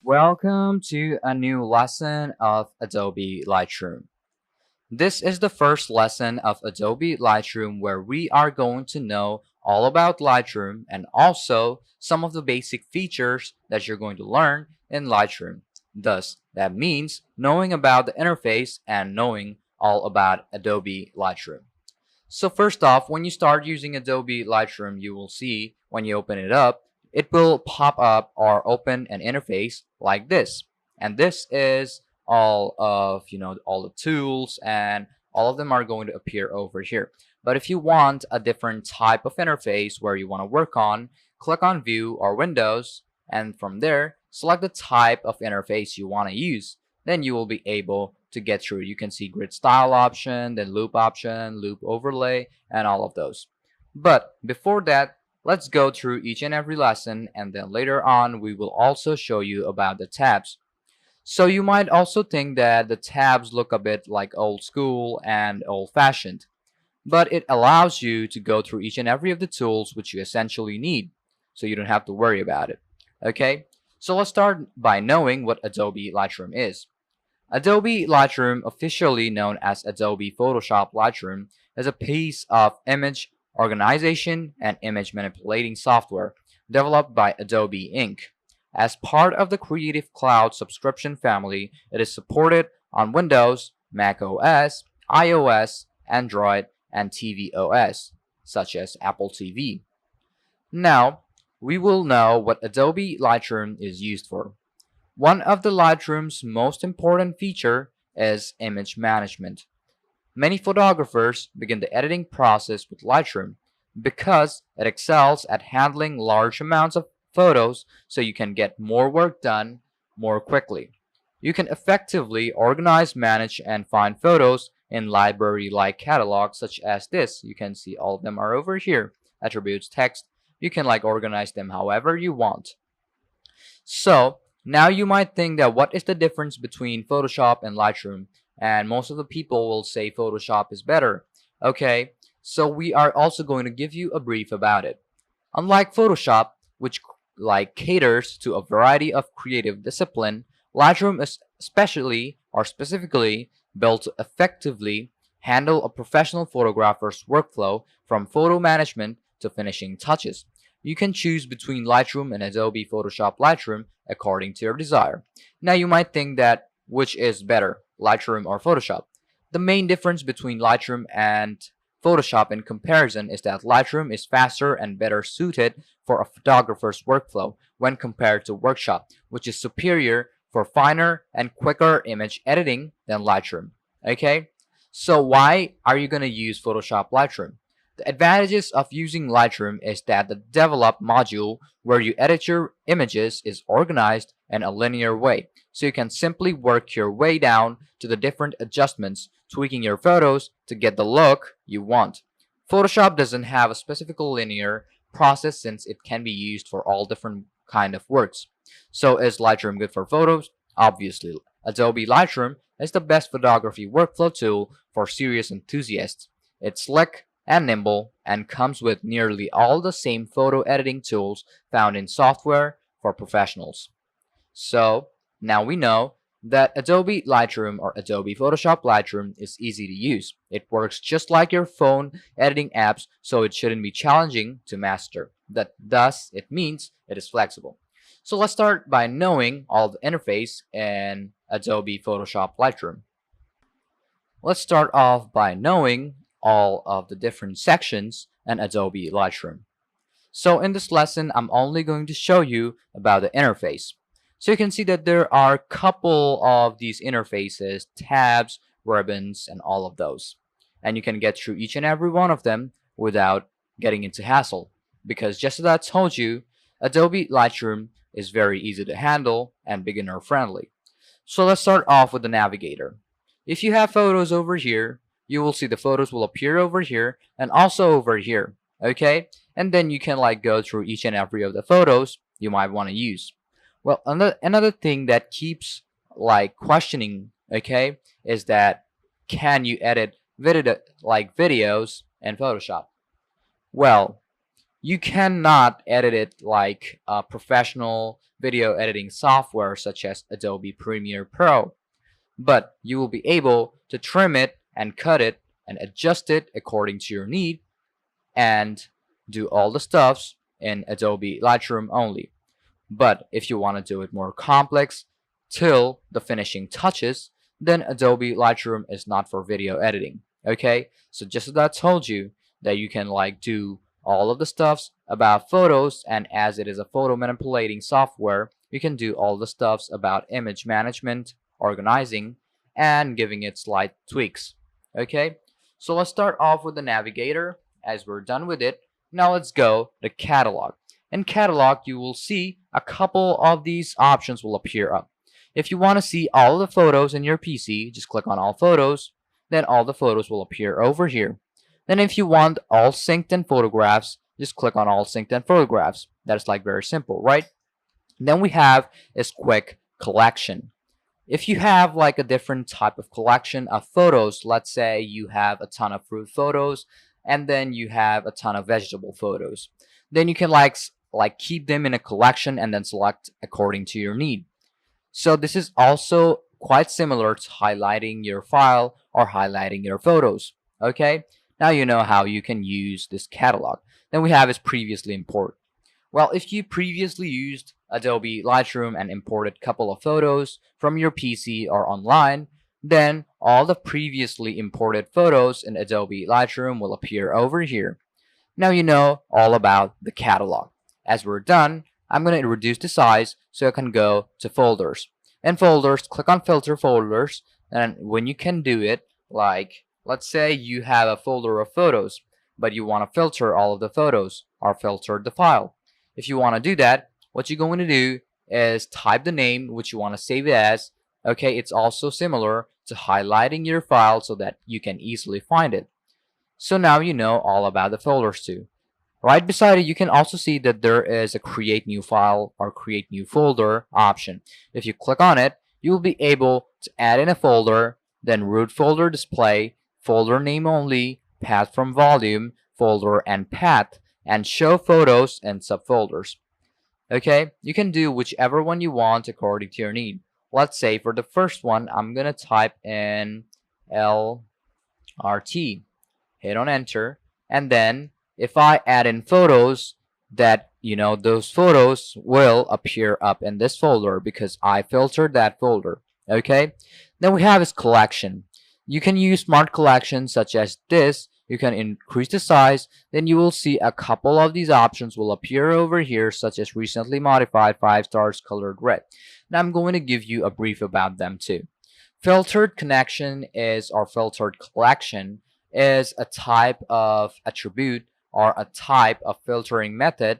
Welcome to a new lesson of Adobe Lightroom. This is the first lesson of Adobe Lightroom where we are going to know all about Lightroom and also some of the basic features that you're going to learn in Lightroom. Thus, that means knowing about the interface and knowing all about Adobe Lightroom. So first off, when you start using Adobe Lightroom, you will see when you open it up, it will pop up or open an interface like this. And this is all of, all the tools and all of them are going to appear over here. But if you want a different type of interface where you want to work on, click on View or Windows, and from there, select the type of interface you want to use. Then you will be able to get through. You can see grid style option, then loop option, loop overlay, and all of those. But before that, let's go through each and every lesson, and then later on we will also show you about the tabs. So you might also think that the tabs look a bit like old school and old-fashioned, but it allows you to go through each and every of the tools which you essentially need, so you don't have to worry about it. Okay, so let's start by knowing what Adobe Lightroom is. Adobe Lightroom, officially known as Adobe Photoshop Lightroom, is a piece of image organization and image manipulating software developed by Adobe Inc. As part of the Creative Cloud subscription family, it is supported on Windows, Mac OS, iOS, Android, and tvOS, such as Apple TV. Now, we will know what Adobe Lightroom is used for. One of the Lightroom's most important feature is image management. Many photographers begin the editing process with Lightroom because it excels at handling large amounts of photos so you can get more work done more quickly. You can effectively organize, manage, and find photos in library-like catalogs such as this. You can see all of them are over here. Attributes, text. You can organize them however you want. So, now you might think that what is the difference between Photoshop and Lightroom? And most of the people will say Photoshop is better. Okay, so we are also going to give you a brief about it. Unlike Photoshop, which caters to a variety of creative discipline, Lightroom is specifically built to effectively handle a professional photographer's workflow from photo management to finishing touches. You can choose between Lightroom and Adobe Photoshop Lightroom according to your desire. Now you might think that which is better, Lightroom or Photoshop? The main difference between Lightroom and Photoshop in comparison is that Lightroom is faster and better suited for a photographer's workflow when compared to Photoshop, which is superior for finer and quicker image editing than Lightroom. Okay, so why are you going to use Photoshop Lightroom? The advantages of using Lightroom is that the develop module where you edit your images is organized in a linear way, so you can simply work your way down to the different adjustments, tweaking your photos to get the look you want. Photoshop doesn't have a specific linear process since it can be used for all different kind of works. So is Lightroom good for photos? Obviously. Adobe Lightroom is the best photography workflow tool for serious enthusiasts. It's slick and nimble and comes with nearly all the same photo editing tools found in software for professionals. So now we know that Adobe Lightroom or Adobe Photoshop Lightroom is easy to use. It works just like your phone editing apps, so it shouldn't be challenging to master. Thus, it means it is flexible. So let's start by knowing all the interface in Adobe Photoshop Lightroom. Let's start off by knowing all of the different sections in Adobe Lightroom. So in this lesson, I'm only going to show you about the interface. So you can see that there are a couple of these interfaces, tabs, ribbons, and all of those. And you can get through each and every one of them without getting into hassle. Because just as I told you, Adobe Lightroom is very easy to handle and beginner friendly. So let's start off with the navigator. If you have photos over here, you will see the photos will appear over here and also over here. Okay? And then you can go through each and every of the photos you might want to use. Well, another thing that keeps questioning, okay, is that can you edit videos in Photoshop? Well, You cannot edit it like a professional video editing software such as Adobe Premiere Pro, but you will be able to trim it and cut it and adjust it according to your need and do all the stuffs in Adobe Lightroom only. But if you want to do it more complex till the finishing touches, then Adobe Lightroom is not for video editing. Okay, so just as I told you that you can like do all of the stuffs about photos, and as it is a photo manipulating software, you can do all the stuffs about image management, organizing, and giving it slight tweaks. Okay, so let's start off with the navigator. As we're done with it, now let's go to catalog. In catalog, you will see a couple of these options will appear up. If you want to see all the photos in your PC, just click on all photos, then all the photos will appear over here. Then if you want all synced in photographs, just click on all synced in photographs. That's like very simple, right? Then we have is quick collection. If you have like a different type of collection of photos, let's say you have a ton of fruit photos and then you have a ton of vegetable photos, then you can like keep them in a collection and then select according to your need. So this is also quite similar to highlighting your file or highlighting your photos. Okay, now you know how you can use this catalog. Then we have is previously import. Well, if you previously used Adobe Lightroom and imported a couple of photos from your PC or online, then all the previously imported photos in Adobe Lightroom will appear over here. Now you know all about the catalog. As we're done, I'm going to reduce the size so I can go to folders. In folders, click on filter folders, and when you can do it, like let's say you have a folder of photos, but you want to filter all of the photos or filter the file. If you want to do that, what you're going to do is type the name which you want to save it as. Okay, it's also similar to highlighting your file so that you can easily find it. So now you know all about the folders too. Right beside it, you can also see that there is a create new file or create new folder option. If you click on it, you will be able to add in a folder, then root folder display, folder name only, path from volume, folder and path, and show photos and subfolders. Okay, you can do whichever one you want according to your need. Let's say for the first one, I'm going to type in LRT, hit on enter, and then if I add in photos, that those photos will appear up in this folder because I filtered that folder. Okay, then we have is collection. You can use smart collections such as this. You can increase the size, then you will see a couple of these options will appear over here, such as recently modified 5 stars colored red. Now I'm going to give you a brief about them too. Filtered connection is, or filtered collection is a type of attribute or a type of filtering method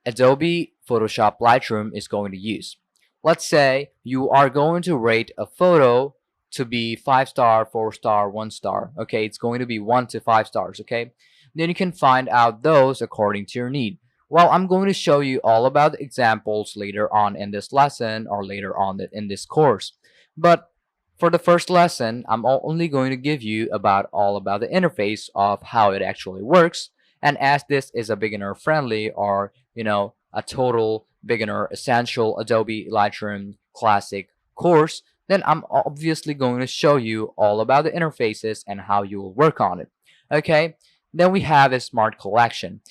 Adobe Photoshop Lightroom is going to use. Let's say you are going to rate a photo to be 5 star, 4 star, 1 star. Okay, it's going to be 1 to 5 stars. Okay, then you can find out those according to your need. Well, I'm going to show you all about the examples later on in this lesson or later on in this course. But for the first lesson, I'm only going to give you all about the interface of how it actually works. And as this is a beginner friendly or a total beginner essential Adobe Lightroom Classic course, then I'm obviously going to show you all about the interfaces and how you will work on it. Okay, then we have a smart collection.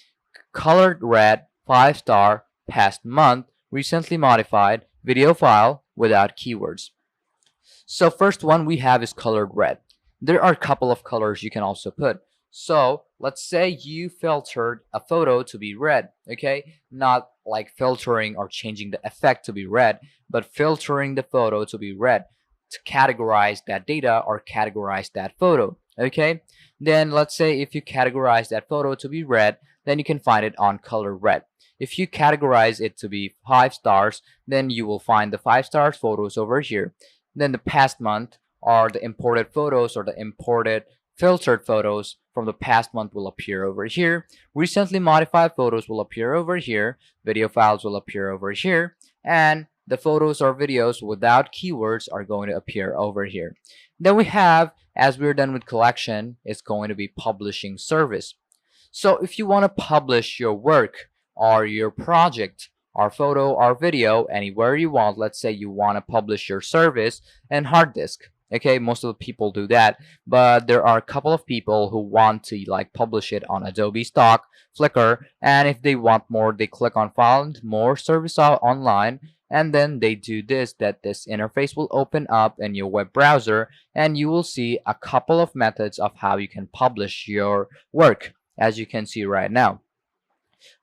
Colored red, 5 star, past month, recently modified, video file without keywords. So first one we have is colored red. There are a couple of colors you can also put. So let's say you filtered a photo to be red, okay? Not like filtering or changing the effect to be red, but filtering the photo to be red to categorize that data or categorize that photo, okay? Then let's say if you categorize that photo to be red, then you can find it on color red. If you categorize it to be 5 stars, then you will find the 5 stars photos over here. Then the past month or the imported photos or the imported filtered photos from the past month will appear over here. Recently modified photos will appear over here. Video files will appear over here. And the photos or videos without keywords are going to appear over here. Then we have, as we're done with collection, it's going to be publishing service. So if you want to publish your work or your project or photo or video anywhere you want, let's say you want to publish your service and hard disk. Okay, most of the people do that, but there are a couple of people who want to like publish it on Adobe Stock, Flickr, and if they want more, they click on Find More Service Online, and then they do this, that this interface will open up in your web browser, and you will see a couple of methods of how you can publish your work. As you can see right now,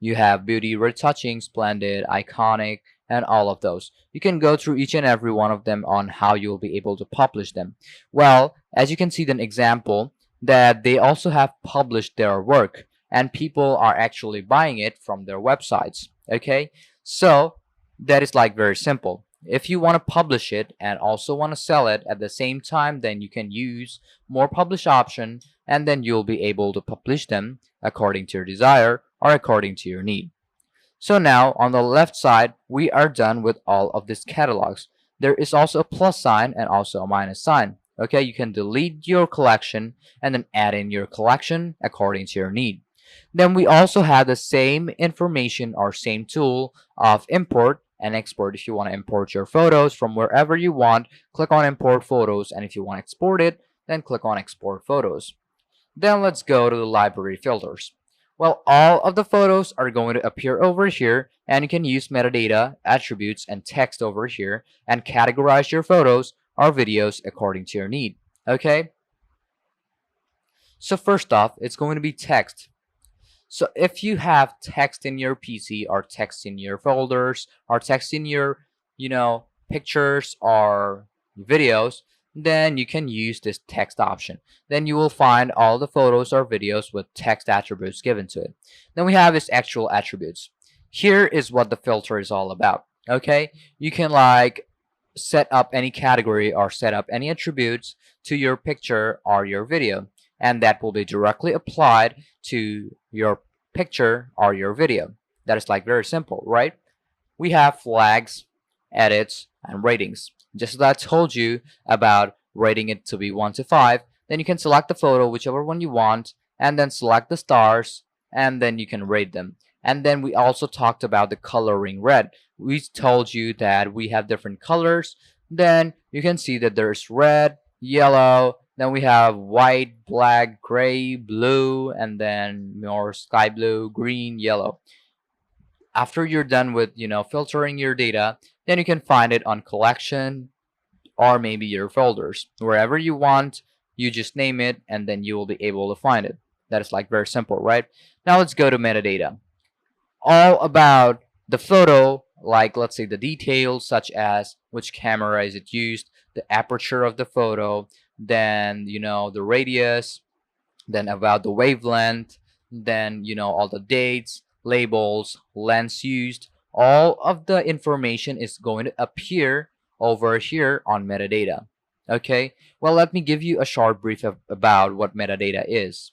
you have beauty, retouching, splendid, iconic, and all of those. You can go through each and every one of them on how you'll be able to publish them. Well, as you can see, an example that they also have published their work and people are actually buying it from their websites. Okay, so that is like very simple. If you want to publish it and also want to sell it at the same time, then you can use more publish option, and then you'll be able to publish them according to your desire or according to your need. So now on the left side, we are done with all of these catalogs. There is also a plus sign and also a minus sign. Okay, you can delete your collection and then add in your collection according to your need. Then we also have the same information or same tool of import and export. If you want to import your photos from wherever you want, click on import photos, and if you want to export it, then click on export photos. Then let's go to the library filters. Well, all of the photos are going to appear over here, and you can use metadata, attributes, and text over here and categorize your photos or videos according to your need. Okay? So first off, it's going to be text. So if you have text in your PC or text in your folders or text in your, pictures or videos, then you can use this text option. Then you will find all the photos or videos with text attributes given to it. Then we have its actual attributes. Here is what the filter is all about. Okay, you can like set up any category or set up any attributes to your picture or your video, and that will be directly applied to your picture or your video. That is like very simple, right? We have flags, edits, and ratings. Just as I told you about rating it to be 1 to 5, then you can select the photo, whichever one you want, and then select the stars, and then you can rate them. And then we also talked about the coloring red. We told you that we have different colors. Then you can see that there's red, yellow, then we have white, black, gray, blue, and then more sky blue, green, yellow. After you're done with, filtering your data, then you can find it on collection or maybe your folders. Wherever you want, you just name it and then you will be able to find it. That is like very simple, right? Now let's go to metadata. All about the photo, like let's say the details such as which camera is it used, the aperture of the photo, then the radius, then about the wavelength, then all the dates, labels, lens used. All of the information is going to appear over here on metadata. Okay, well, let me give you a short brief about what metadata is.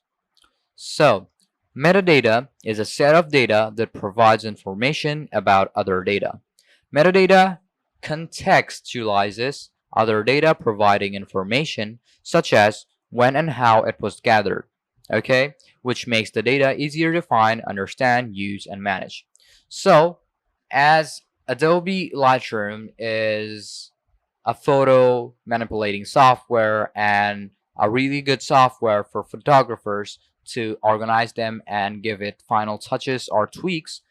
So metadata is a set of data that provides information about other data. Metadata contextualizes other data, providing information such as when and how it was gathered, okay, which makes the data easier to find, understand, use, and manage. So as Adobe Lightroom is a photo manipulating software and a really good software for photographers to organize them and give it final touches or tweaks,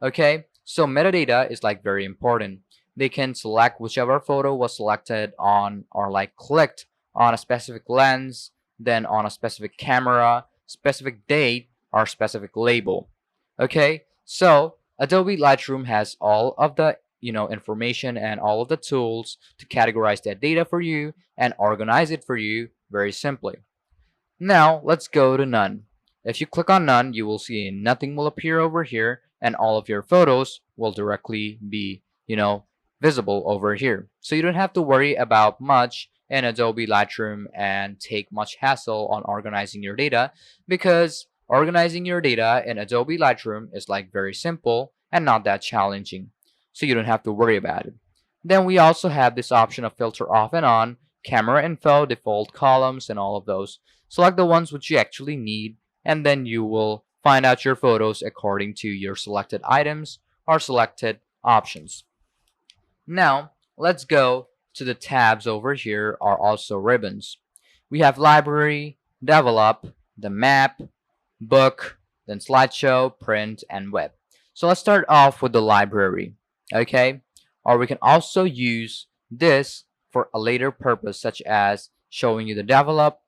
okay, so metadata is like very important. They can select whichever photo was selected on or like clicked on a specific lens, then on a specific camera, specific date, or specific label. Okay, so Adobe Lightroom has all of the information and all of the tools to categorize that data for you and organize it for you very simply. Now let's go to none. If you click on none, you will see nothing will appear over here and all of your photos will directly be visible over here. So you don't have to worry about much in Adobe Lightroom and take much hassle on organizing your data, because organizing your data in Adobe Lightroom is like very simple and not that challenging. So you don't have to worry about it. Then we also have this option of filter off and on, camera info, default columns, and all of those. Select the ones which you actually need and then you will find out your photos according to your selected items or selected options. Now, let's go to the tabs over here are also ribbons. We have library, develop, the map, book, then slideshow, print, and web. So let's start off with the library, okay? Or we can also use this for a later purpose, such as showing you the develop,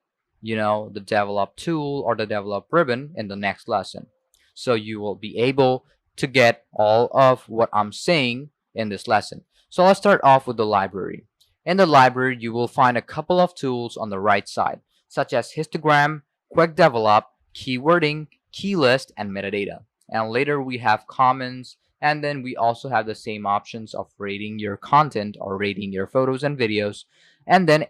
the develop tool or the develop ribbon in the next lesson. So you will be able to get all of what I'm saying in this lesson. So let's start off with the library. In the library, you will find a couple of tools on the right side, such as histogram, quick develop, keywording, key list, and metadata. And later we have comments, and then we also have the same options of rating your content or rating your photos and videos. And then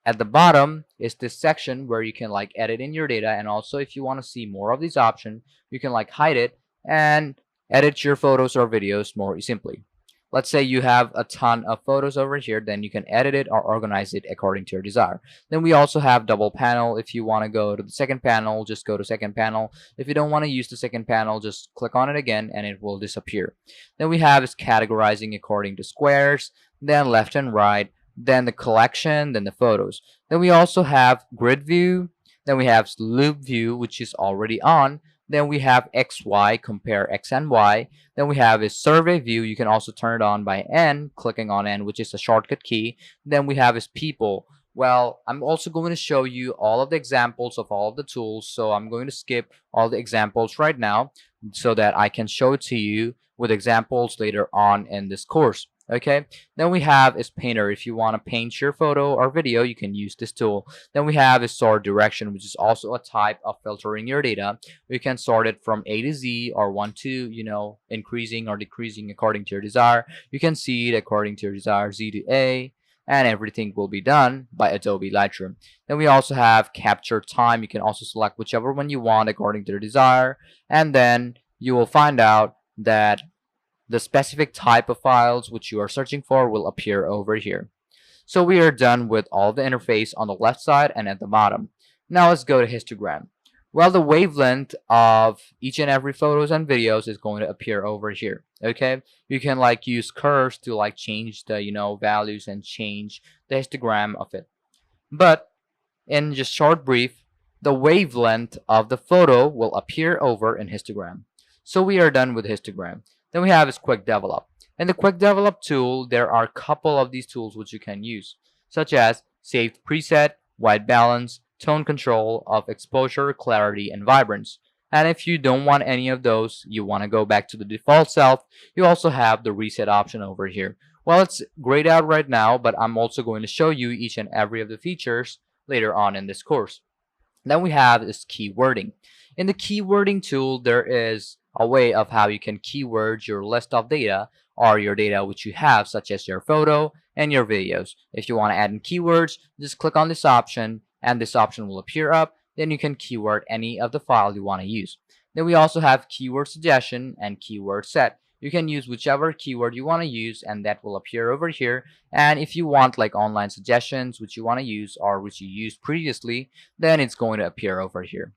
at the bottom is this section where you can like edit in your data, and also if you want to see more of these options, you can like hide it and edit your photos or videos more simply. Let's say you have a ton of photos over here, then you can edit it or organize it according to your desire. Then we also have double panel. If you want to go to the second panel, just go to second panel. If you don't want to use the second panel, just click on it again and it will disappear. Then we have is categorizing according to squares, then left and right, then the collection, then the photos. Then we also have grid view, then we have loop view, which is already on. Then we have XY, compare X and Y. Then we have a survey view. You can also turn it on by N, clicking on N, which is a shortcut key. Then we have is people. Well, I'm also going to show you all of the examples of all of the tools. So I'm going to skip all the examples right now so that I can show it to you with examples later on in this course. Okay, then we have is painter. If you want to paint your photo or video, you can use this tool. Then we have is sort direction, which is also a type of filtering your data. You can sort it from A to Z or 1 to, increasing or decreasing according to your desire. You can see it according to your desire, Z to A, and everything will be done by Adobe Lightroom. Then we also have capture time. You can also select whichever one you want according to your desire, and then you will find out that the specific type of files which you are searching for will appear over here. So we are done with all the interface on the left side and at the bottom. Now let's go to histogram. Well, the wavelength of each and every photos and videos is going to appear over here. Okay, you can like use curves to like change the values and change the histogram of it. But in just short brief, the wavelength of the photo will appear over in histogram. So we are done with histogram. Then we have is quick develop. In the quick develop tool, there are a couple of these tools which you can use, such as saved preset, white balance, tone control of exposure, clarity, and vibrance. And if you don't want any of those, you want to go back to the default self, you also have the reset option over here. Well, it's grayed out right now, but I'm also going to show you each and every of the features later on in this course. Then we have is keywording. In the keywording tool, there is a way of how you can keyword your list of data or your data which you have, such as your photo and your videos. If you want to add in keywords, just click on this option and this option will appear up. Then you can keyword any of the file you want to use. Then we also have keyword suggestion and keyword set. You can use whichever keyword you want to use and that will appear over here. And if you want like online suggestions which you want to use or which you used previously, then it's going to appear over here.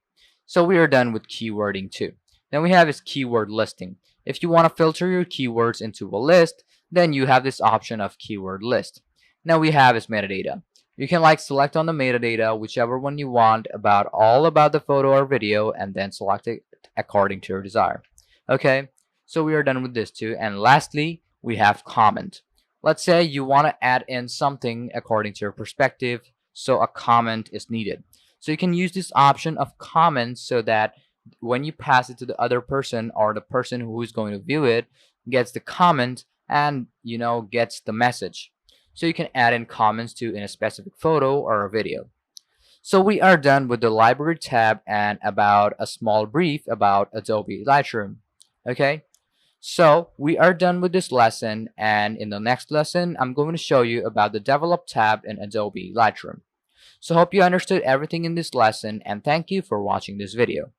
So we are done with keywording too. Then we have is keyword listing. If you want to filter your keywords into a list, then you have this option of keyword list. Now we have is metadata. You can like select on the metadata whichever one you want about all about the photo or video and then select it according to your desire. Okay, so we are done with this too. And lastly, we have comment. Let's say you want to add in something according to your perspective, so a comment is needed. So you can use this option of comments so that when you pass it to the other person or the person who is going to view it gets the comment and gets the message. So you can add in comments to in a specific photo or a video. So we are done with the library tab and about a small brief about Adobe Lightroom. Okay, so we are done with this lesson, and in the next lesson I'm going to show you about the develop tab in Adobe Lightroom. So hope you understood everything in this lesson, and thank you for watching this video.